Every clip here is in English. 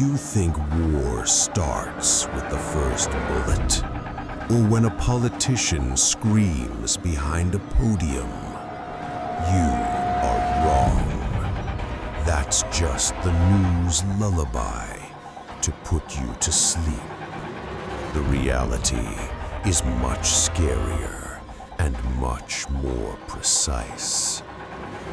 you think war starts with the first bullet? Or when a politician screams behind a podium? You are wrong. That's just the news lullaby to put you to sleep. The reality is much scarier and much more precise.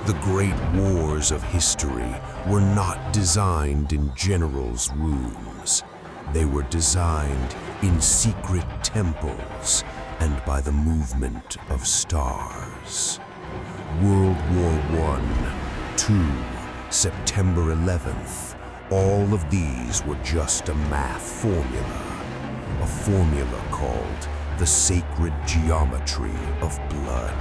The great wars of history were not designed in generals' rooms. They were designed in secret temples and by the movement of stars. World War I, II, September 11th, all of these were just a math formula. A formula called the sacred geometry of blood.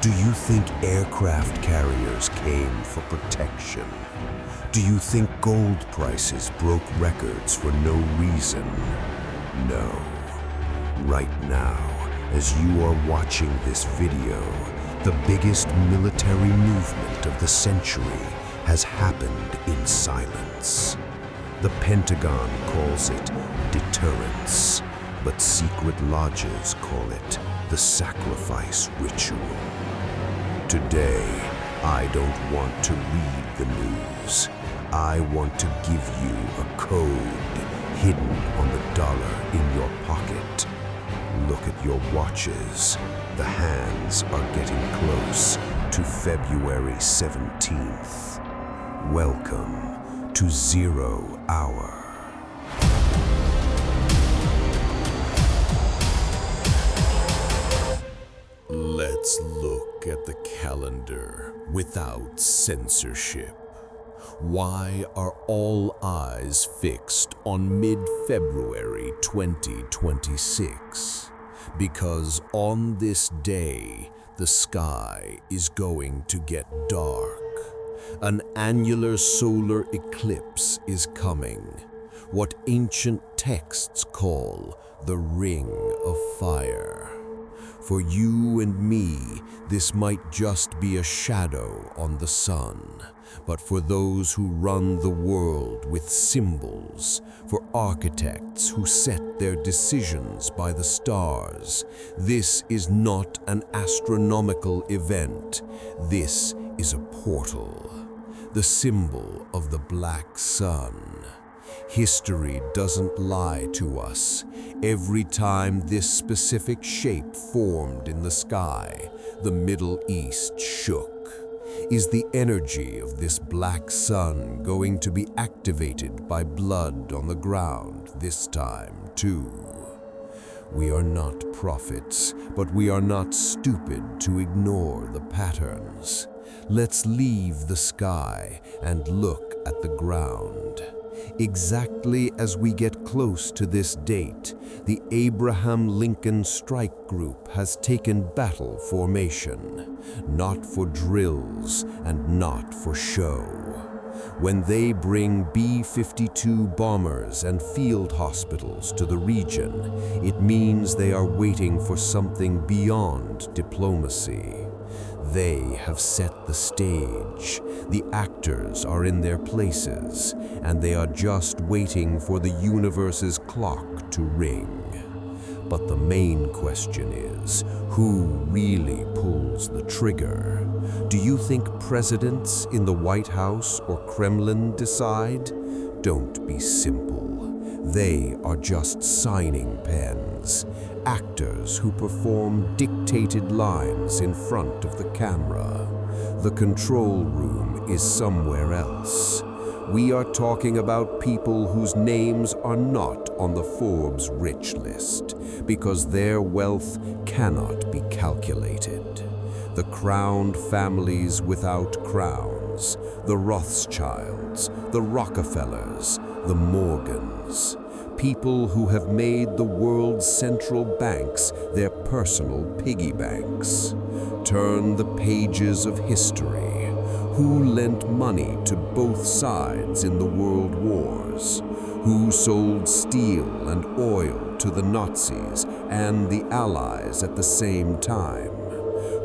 Do you think aircraft carriers came for protection? Do you think gold prices broke records for no reason? No. Right now, as you are watching this video, the biggest military movement of the century has happened in silence. The Pentagon calls it deterrence, but secret lodges call it the sacrifice ritual. Today, I don't want to read the news. I want to give you a code hidden on the dollar in your pocket. Look at your watches. The hands are getting close to February 17th. Welcome to 0 Hour. Let's look at the calendar without censorship. Why are all eyes fixed on mid-February 2026? Because on this day, the sky is going to get dark. An annular solar eclipse is coming, what ancient texts call the Ring of Fire. For you and me, this might just be a shadow on the sun. But for those who run the world with symbols, for architects who set their decisions by the stars, this is not an astronomical event. This is a portal, the symbol of the black sun. History doesn't lie to us. Every time this specific shape formed in the sky, the Middle East shook. Is the energy of this black sun going to be activated by blood on the ground this time too? We are not prophets, but we are not stupid to ignore the patterns. Let's leave the sky and look at the ground. Exactly as we get close to this date, the Abraham Lincoln Strike Group has taken battle formation, not for drills and not for show. When they bring B-52 bombers and field hospitals to the region, it means they are waiting for something beyond diplomacy. They have set the stage. The actors are in their places, and they are just waiting for the universe's clock to ring. But the main question is, who really pulls the trigger? Do you think presidents in the White House or Kremlin decide? Don't be simple. They are just signing pens, actors who perform dictated lines in front of the camera. The control room is somewhere else. We are talking about people whose names are not on the Forbes rich list because their wealth cannot be calculated. The crowned families without crowns, the Rothschilds, the Rockefellers, the Morgans, people who have made the world's central banks their personal piggy banks. Turn the pages of history. Who lent money to both sides in the world wars? Who sold steel and oil to the Nazis and the Allies at the same time?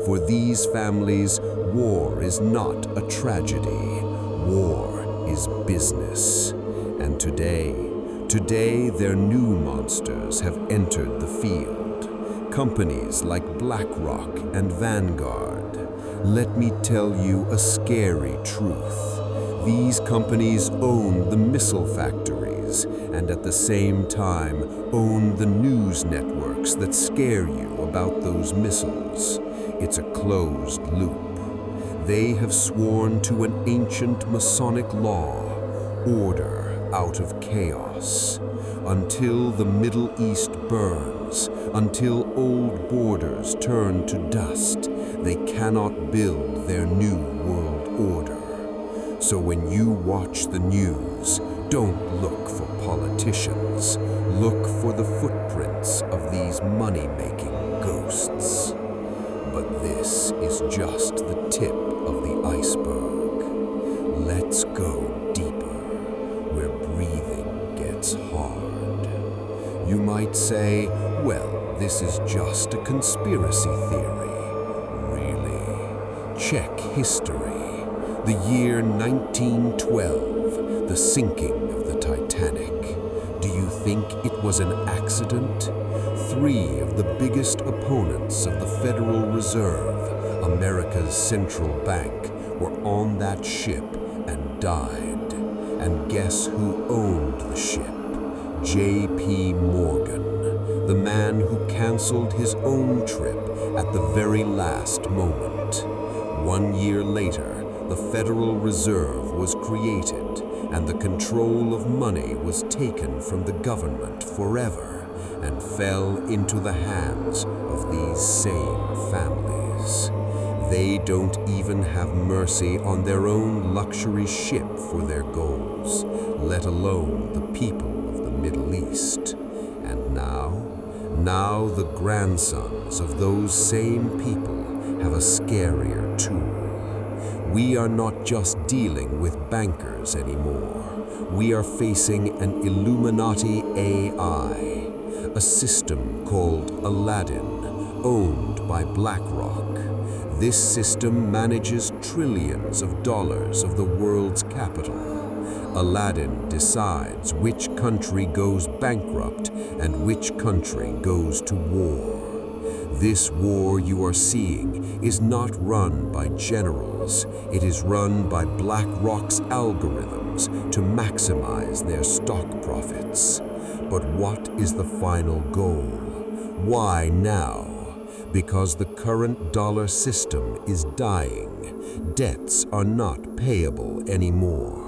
For these families, war is not a tragedy. War is business. And today their new monsters have entered the field. Companies like BlackRock and Vanguard. Let me tell you a scary truth. These companies own the missile factories and at the same time own the news networks that scare you about those missiles. It's a closed loop. They have sworn to an ancient Masonic law, order out of chaos. Until the Middle East burns, until old borders turn to dust, they cannot build their new world order. So when you watch the news, don't look for politicians. Look for the footprints of these money-making ghosts. But this is just the tip of the iceberg. Let's go deeper, where breathing gets hard. You might say, well, this is just a conspiracy theory. Really? Check history. The year 1912, the sinking of the Titanic. Do you think it was an accident? 3 of the biggest opponents of the Federal Reserve, America's central bank, were on that ship and died. And guess who owned the ship? J.P. Morgan, the man who canceled his own trip at the very last moment. 1 year later, the Federal Reserve was created, and the control of money was taken from the government forever and fell into the hands of these same families. They don't even have mercy on their own luxury ship for their goals, let alone the people of the Middle East. And now the grandsons of those same people have a scarier tool. We are not just dealing with bankers anymore. We are facing an Illuminati AI, a system called Aladdin, owned by BlackRock. This system manages trillions of dollars of the world's capital. Aladdin decides which country goes bankrupt and which country goes to war. This war you are seeing is not run by generals. It is run by BlackRock's algorithms to maximize their stock profits. But what is the final goal? Why now? Because the current dollar system is dying. Debts are not payable anymore.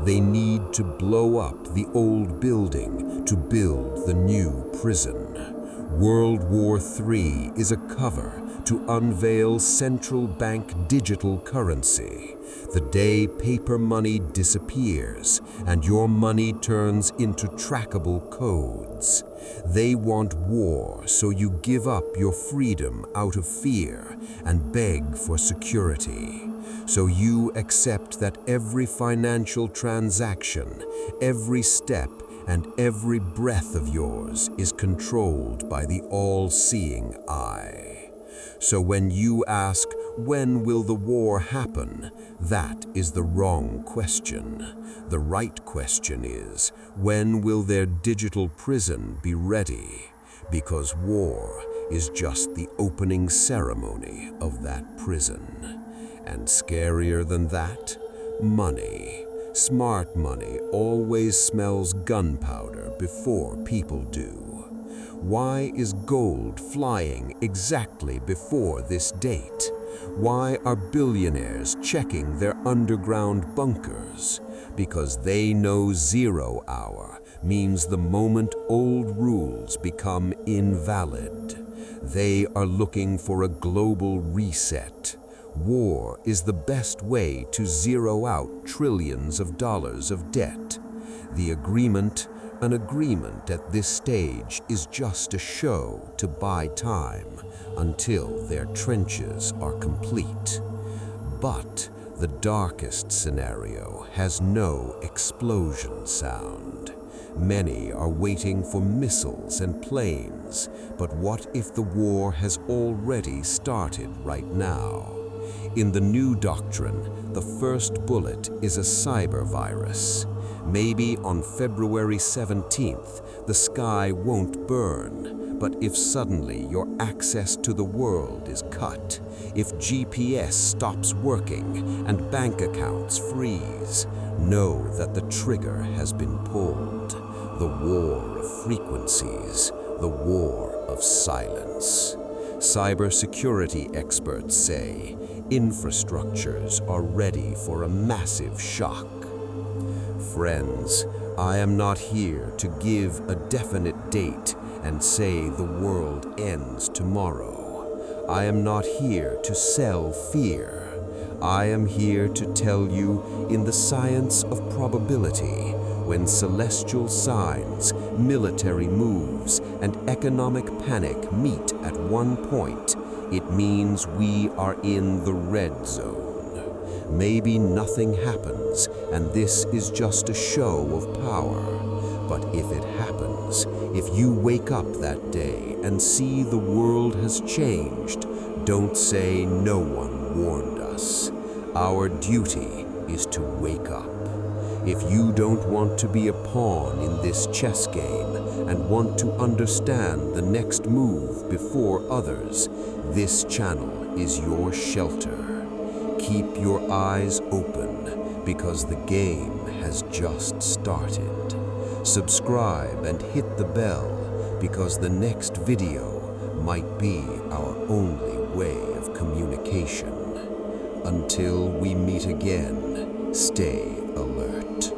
They need to blow up the old building to build the new prison. World War III is a cover to unveil central bank digital currency. The day paper money disappears and your money turns into trackable codes. They want war, so you give up your freedom out of fear and beg for security. So you accept that every financial transaction, every step, and every breath of yours is controlled by the all-seeing eye. So when you ask, when will the war happen? That is the wrong question. The right question is, when will their digital prison be ready? Because war is just the opening ceremony of that prison. And scarier than that, money. Smart money always smells gunpowder before people do. Why is gold flying exactly before this date? Why are billionaires checking their underground bunkers? Because they know 0 hour means the moment old rules become invalid. They are looking for a global reset. War is the best way to zero out trillions of dollars of debt. An agreement at this stage is just a show to buy time until their trenches are complete. But the darkest scenario has no explosion sound. Many are waiting for missiles and planes, but what if the war has already started right now? In the new doctrine, the first bullet is a cyber virus. Maybe on February 17th, the sky won't burn. But if suddenly your access to the world is cut, if GPS stops working and bank accounts freeze, know that the trigger has been pulled. The war of frequencies, the war of silence. Cybersecurity experts say infrastructures are ready for a massive shock. Friends, I am not here to give a definite date and say the world ends tomorrow. I am not here to sell fear. I am here to tell you, in the science of probability, when celestial signs, military moves, and economic panic meet at one point, it means we are in the red zone. Maybe nothing happens, and this is just a show of power. But if it happens, if you wake up that day and see the world has changed, don't say no one warned us. Our duty is to wake up. If you don't want to be a pawn in this chess game and want to understand the next move before others, this channel is your shelter. Keep your eyes open because the game has just started. Subscribe and hit the bell because the next video might be our only way of communication. Until we meet again, stay alert.